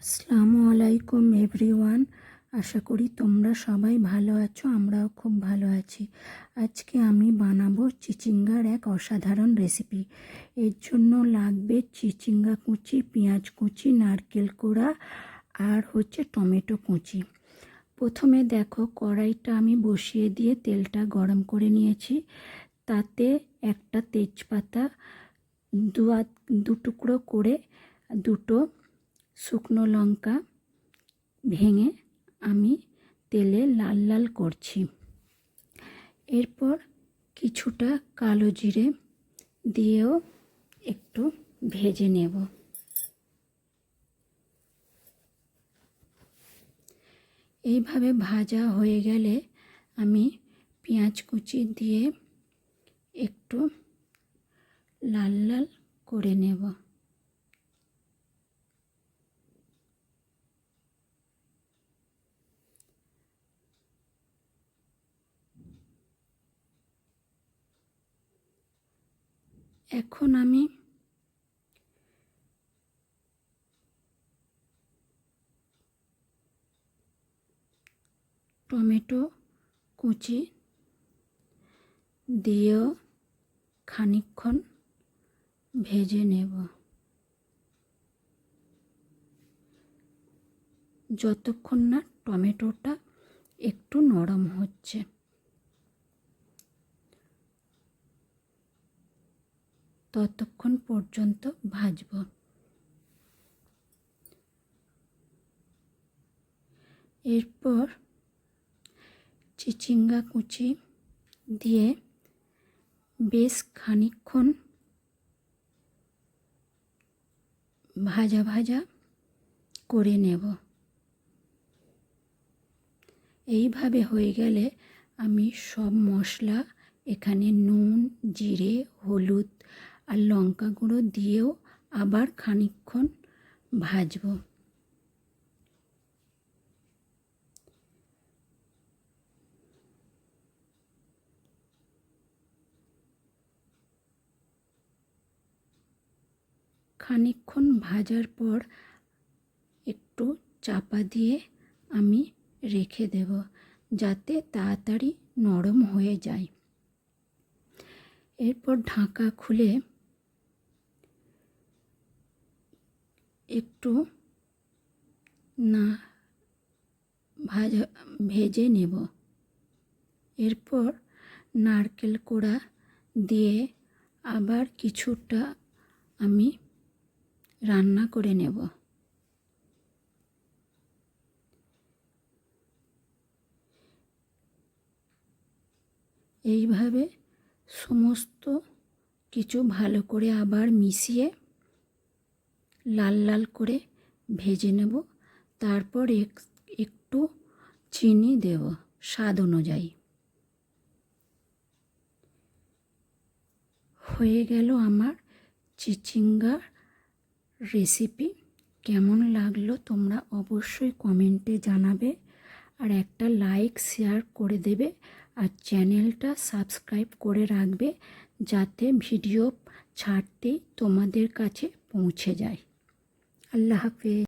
আসসালামু আলাইকুম এভরিওয়ান। আশা করি তোমরা সবাই ভালো আছো, আমরাও খুব ভালো আছি। আজকে আমি বানাবো চিচিঙ্গার এক অসাধারণ রেসিপি। এর জন্য লাগবে চিচিঙ্গা কুচি, পেঁয়াজ কুচি, নারকেল কোড়া আর টমেটো কুচি। প্রথমে দেখো, কড়াইটা আমি বসিয়ে দিয়ে তেলটা গরম করে নিয়েছি। তাতে একটা তেজপাতা দু টুকরো করে, দুটো শুকনো লঙ্কা ভেঙে আমি তেলে লাল লাল করছি। এরপর কিছুটা কালো জিরে দিয়েও একটু ভেজে নেব। এইভাবে ভাজা হয়ে গেলে আমি পেঁয়াজ কুচি দিয়ে একটু লাল লাল করে নেব। এখন আমি টমেটো কুচি দিয়েও খানিকক্ষণ ভেজে নেব। যতক্ষণ না টমেটোটা একটু নরম হচ্ছে ততক্ষণ পর্যন্ত ভাজব। এরপর চিচিঙ্গা কুচি দিয়ে বেশ খানিকক্ষণ ভাজা ভাজা করে নেব। এইভাবে হয়ে গেলে আমি সব মশলা, এখানে নুন, জিরে, হলুদ আর লঙ্কা গুঁড়ো দিয়েও আবার খানিকক্ষণ ভাজব। খানিকক্ষণ ভাজার পর একটু চাপা দিয়ে আমি রেখে দেব, যাতে তাড়াতাড়ি নরম হয়ে যায়। এরপর ঢাকা খুলে একটু ভেজে নেব। এরপর নারকেল কোড়া দিয়ে আবার কিছুটা আমি রান্না করে নেব। এইভাবে সমস্ত কিছু ভালো করে আবার মিশিয়ে লাল লাল করে ভেজে নেব। তারপর একটু চিনি দেব স্বাদ অনুযায়ী। হয়ে গেল আমার চিচিঙ্গার রেসিপি। কেমন লাগলো তোমরা অবশ্যই কমেন্টে জানাবে, আর একটা লাইক শেয়ার করে দেবে, আর চ্যানেলটা সাবস্ক্রাইব করে রাখবে, যাতে ভিডিও ছাড়তেই তোমাদের কাছে পৌঁছে যায়। আল্লাহ হাফেজ।